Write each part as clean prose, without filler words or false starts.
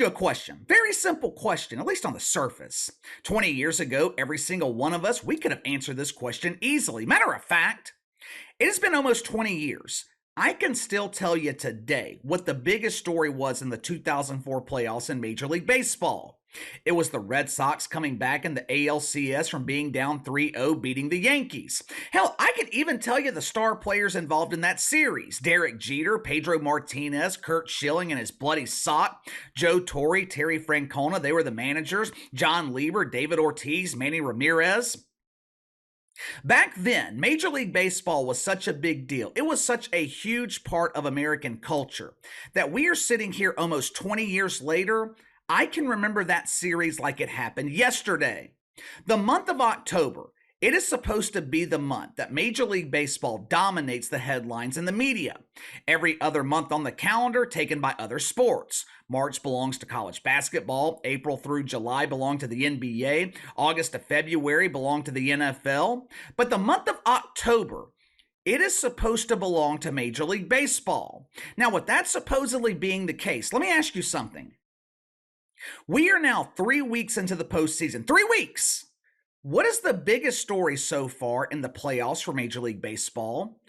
you a question. Very simple question, at least on the surface. 20 years ago, every single one of us, we could have answered this question easily. Matter of fact, it has been almost 20 years. I can still tell you today what the biggest story was in the 2004 playoffs in Major League Baseball. It was the Red Sox coming back in the ALCS from being down 3-0, beating the Yankees. Hell, I could even tell you the star players involved in that series. Derek Jeter, Pedro Martinez, Curt Schilling and his bloody sock, Joe Torre, Terry Francona, they were the managers, John Lieber, David Ortiz, Manny Ramirez. Back then, Major League Baseball was such a big deal. It was such a huge part of American culture that we are sitting here almost 20 years later. I can remember that series like it happened yesterday. The month of October, it is supposed to be the month that Major League Baseball dominates the headlines in the media. Every other month on the calendar taken by other sports. March belongs to college basketball, April through July belong to the NBA, August to February belong to the NFL. But the month of October, it is supposed to belong to Major League Baseball. Now, with that supposedly being the case, let me ask you something. We are now 3 weeks into the postseason. 3 weeks! What is the biggest story so far in the playoffs for Major League Baseball?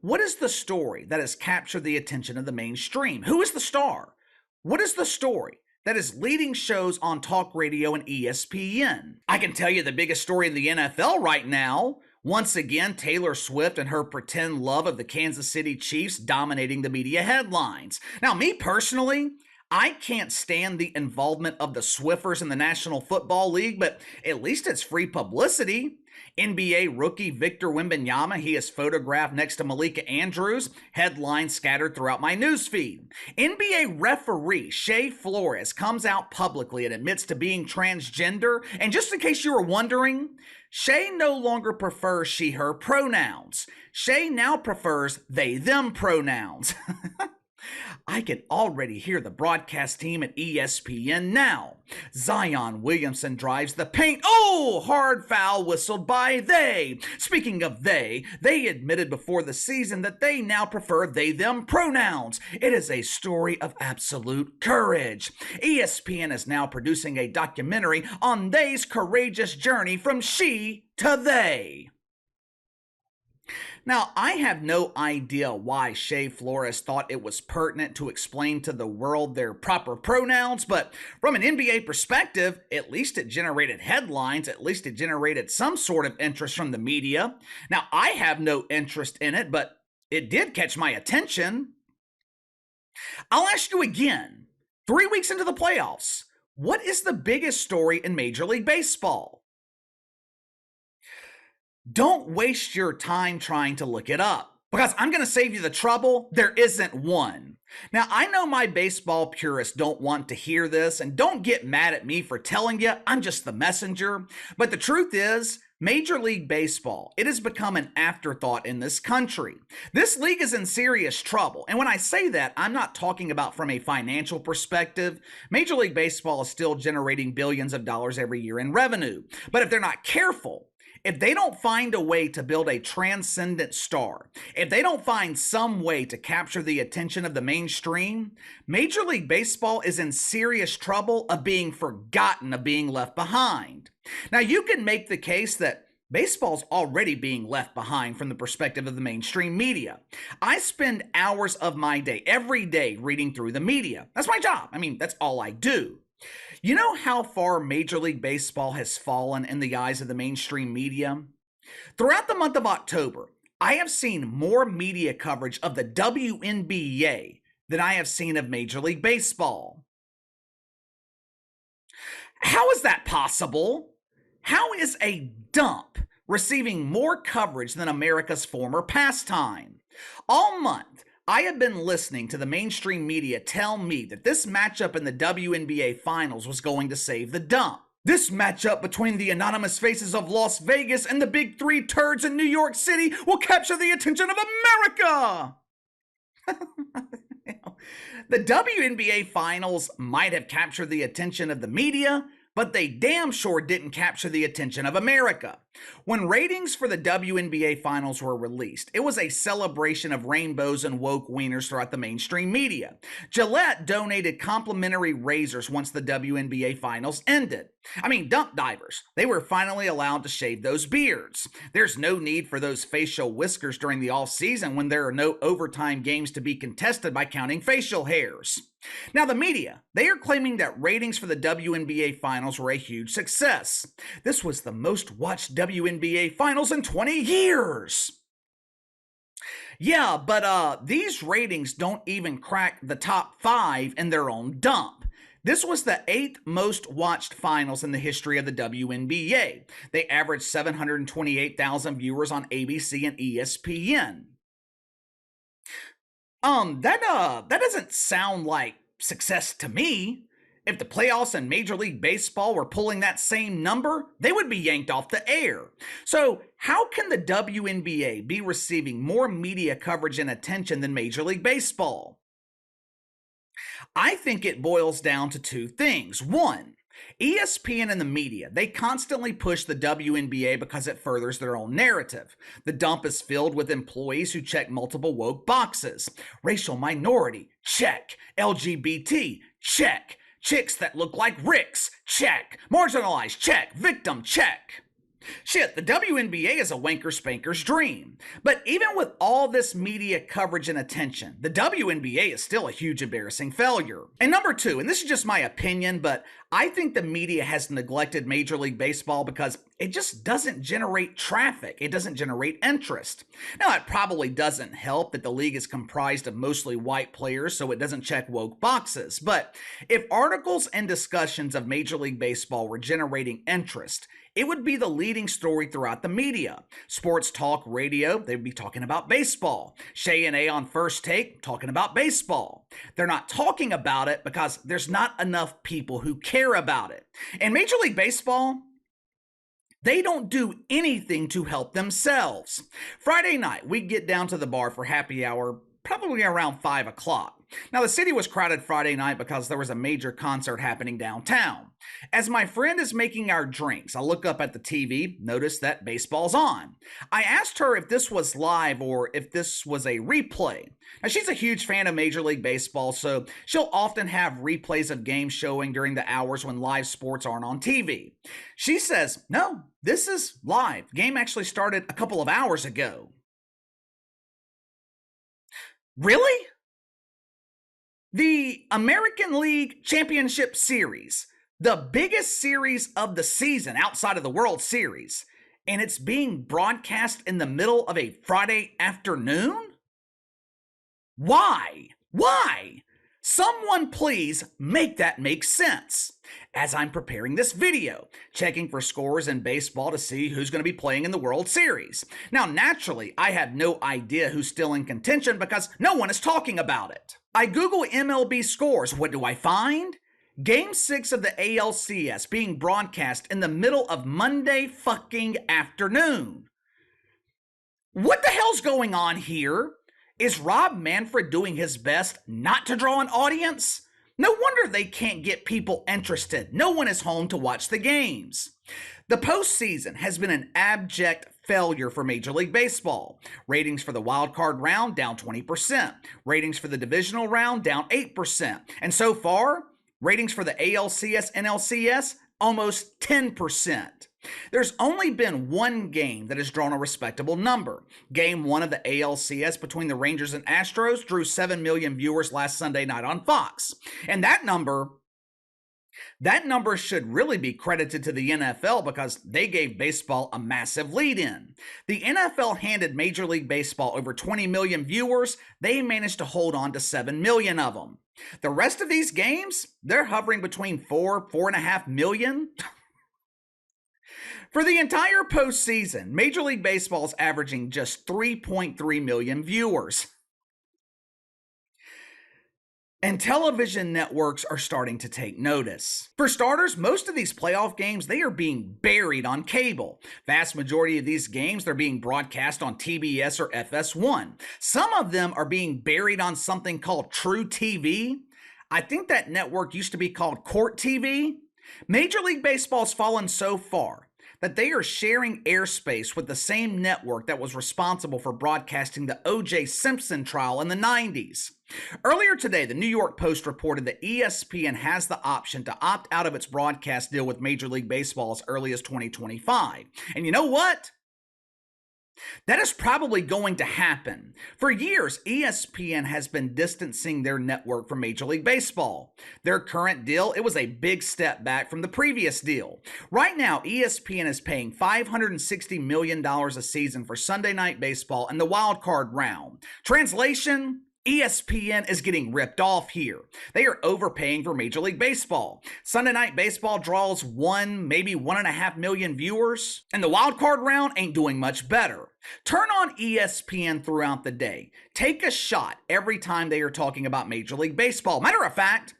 What is the story that has captured the attention of the mainstream? Who is the star? What is the story that is leading shows on talk radio and ESPN? I can tell you the biggest story in the NFL right now. Once again, Taylor Swift and her pretend love of the Kansas City Chiefs dominating the media headlines. Now, me personally, I can't stand the involvement of the Swiffers in the National Football League, but at least it's free publicity. NBA rookie Victor Wembanyama, he is photographed next to Malika Andrews, headlines scattered throughout my newsfeed. NBA referee Shea Flores comes out publicly and admits to being transgender, and just in case you were wondering, Shea no longer prefers she/her pronouns. Shea now prefers they/them pronouns. I can already hear the broadcast team at ESPN now. Zion Williamson drives the paint. Oh, hard foul whistled by they. Speaking of they admitted before the season that they now prefer they/them pronouns. It is a story of absolute courage. ESPN is now producing a documentary on they's courageous journey from she to they. Now, I have no idea why Shea Flores thought it was pertinent to explain to the world their proper pronouns, but from an NBA perspective, at least it generated headlines, at least it generated some sort of interest from the media. Now, I have no interest in it, but it did catch my attention. I'll ask you again, 3 weeks into the playoffs, what is the biggest story in Major League Baseball? Don't waste your time trying to look it up, because I'm going to save you the trouble. There isn't one. Now, I know my baseball purists don't want to hear this, and don't get mad at me for telling you. I'm just the messenger. But the truth is, Major League Baseball, it has become an afterthought in this country. This league is in serious trouble. And when I say that, I'm not talking about from a financial perspective. Major League Baseball is still generating billions of dollars every year in revenue. But if they're not careful, if they don't find a way to build a transcendent star, if they don't find some way to capture the attention of the mainstream, Major League Baseball is in serious trouble of being forgotten, of being left behind. Now, you can make the case that baseball's already being left behind from the perspective of the mainstream media. I spend hours of my day, every day, reading through the media. That's my job. I mean, that's all I do. You know how far Major League Baseball has fallen in the eyes of the mainstream media? Throughout the month of October, I have seen more media coverage of the WNBA than I have seen of Major League Baseball. How is that possible? How is a dump receiving more coverage than America's former pastime? All month, I have been listening to the mainstream media tell me that this matchup in the WNBA Finals was going to save the dump. This matchup between the anonymous faces of Las Vegas and the big three turds in New York City will capture the attention of America! The WNBA Finals might have captured the attention of the media, but they damn sure didn't capture the attention of America. When ratings for the WNBA finals were released, it was a celebration of rainbows and woke wieners throughout the mainstream media. Gillette donated complimentary razors once the WNBA finals ended. Dump divers. They were finally allowed to shave those beards. There's no need for those facial whiskers during the off season when there are no overtime games to be contested by counting facial hairs. Now, the media, they are claiming that ratings for the WNBA finals were a huge success. This was the most watched WNBA finals in 20 years. Yeah, but these ratings don't even crack the top 5 in their own dump. This was the 8th most watched finals in the history of the WNBA. They averaged 728,000 viewers on ABC and ESPN. That doesn't sound like success to me. If the playoffs and Major League Baseball were pulling that same number, they would be yanked off the air. So, how can the WNBA be receiving more media coverage and attention than Major League Baseball? I think it boils down to two things. One, ESPN and the media, they constantly push the WNBA because it furthers their own narrative. The dump is filled with employees who check multiple woke boxes. Racial minority, check. LGBT, check. Chicks that look like Ricks, check. Marginalized, check. Victim, check. Shit, the WNBA is a wanker spanker's dream. But even with all this media coverage and attention, the WNBA is still a huge embarrassing failure. And number two, and this is just my opinion, but I think the media has neglected Major League Baseball because it just doesn't generate traffic. It doesn't generate interest. Now, it probably doesn't help that the league is comprised of mostly white players, so it doesn't check woke boxes. But if articles and discussions of Major League Baseball were generating interest, it would be the leading story throughout the media. Sports talk radio, they'd be talking about baseball. Shay and A on First Take, talking about baseball. They're not talking about it because there's not enough people who care about it. And Major League Baseball, they don't do anything to help themselves. Friday night, we get down to the bar for happy hour, probably around 5 o'clock. Now, the city was crowded Friday night because there was a major concert happening downtown. As my friend is making our drinks, I look up at the TV, notice that baseball's on. I asked her if this was live or if this was a replay. Now, she's a huge fan of Major League Baseball, so she'll often have replays of games showing during the hours when live sports aren't on TV. She says, no, this is live. The game actually started a couple of hours ago. Really? The American League Championship Series, the biggest series of the season outside of the World Series, and it's being broadcast in the middle of a Friday afternoon? Why? Why? Someone please make that make sense. As I'm preparing this video, checking for scores in baseball to see who's going to be playing in the World Series. Now, naturally, I have no idea who's still in contention because no one is talking about it. I Google MLB scores. What do I find? Game 6 of the ALCS being broadcast in the middle of Monday fucking afternoon. What the hell's going on here? Is Rob Manfred doing his best not to draw an audience? No wonder they can't get people interested. No one is home to watch the games. The postseason has been an abject failure for Major League Baseball. Ratings for the wild card round down 20%. Ratings for the divisional round down 8%. And so far, ratings for the ALCS and NLCS almost 10%. There's only been one game that has drawn a respectable number. Game 1 of the ALCS between the Rangers and Astros drew 7 million viewers last Sunday night on Fox. And that number should really be credited to the NFL because they gave baseball a massive lead in. The NFL handed Major League Baseball over 20 million viewers. They managed to hold on to 7 million of them. The rest of these games, they're hovering between 4.5 million. For the entire postseason, Major League Baseball is averaging just 3.3 million viewers. And television networks are starting to take notice. For starters, most of these playoff games, they are being buried on cable. Vast majority of these games, they're being broadcast on TBS or FS1. Some of them are being buried on something called True TV. I think that network used to be called Court TV. Major League Baseball's fallen so far that they are sharing airspace with the same network that was responsible for broadcasting the O.J. Simpson trial in the 90s. Earlier today, the New York Post reported that ESPN has the option to opt out of its broadcast deal with Major League Baseball as early as 2025. And you know what? That is probably going to happen. For years, ESPN has been distancing their network from Major League Baseball. Their current deal, it was a big step back from the previous deal. Right now, ESPN is paying $560 million a season for Sunday Night Baseball and the wild card round. Translation: ESPN is getting ripped off here. They are overpaying for Major League Baseball. Sunday Night Baseball draws 1.5 million viewers, and the wild card round ain't doing much better. Turn on ESPN throughout the day. Take a shot every time they are talking about Major League Baseball. Matter of fact,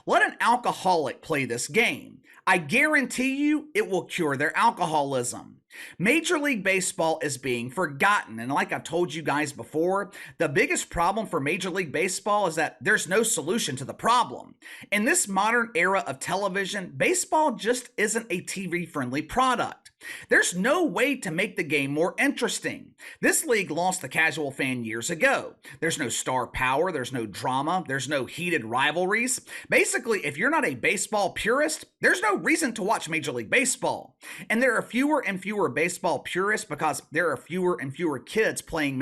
let an alcoholic play this game. I guarantee you it will cure their alcoholism. Major League Baseball is being forgotten, and like I've told you guys before, the biggest problem for Major League Baseball is that there's no solution to the problem. In this modern era of television, baseball just isn't a TV-friendly product. There's no way to make the game more interesting. This league lost the casual fan years ago. There's no star power, there's no drama, there's no heated rivalries. Basically, if you're not a baseball purist, there's no reason to watch Major League Baseball. And there are fewer and fewer baseball purists because there are fewer and fewer kids playing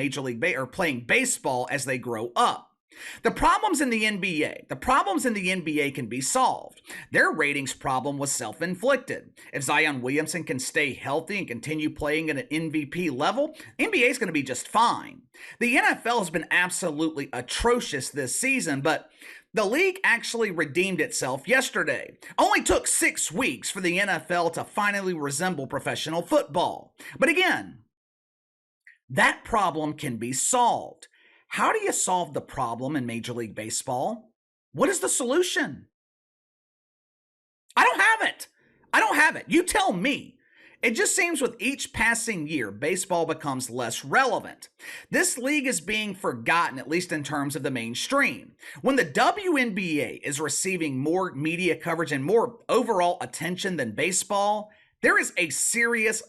playing baseball as they grow up. The problems in the NBA can be solved. Their ratings problem was self-inflicted. If Zion Williamson can stay healthy and continue playing at an MVP level, NBA is going to be just fine. The NFL has been absolutely atrocious this season, but the league actually redeemed itself yesterday. Only took 6 weeks for the NFL to finally resemble professional football. But again, that problem can be solved. How do you solve the problem in Major League Baseball? What is the solution? I don't have it. You tell me. It just seems with each passing year, baseball becomes less relevant. This league is being forgotten, at least in terms of the mainstream. When the WNBA is receiving more media coverage and more overall attention than baseball, there is a serious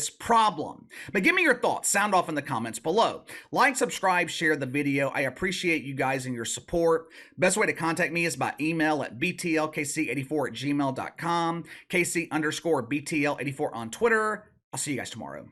problem. But give me your thoughts. Sound off in the comments below. Like, subscribe, share the video. I appreciate you guys and your support. Best way to contact me is by email at btlkc84@gmail.com, KC_BTL84 on Twitter. I'll see you guys tomorrow.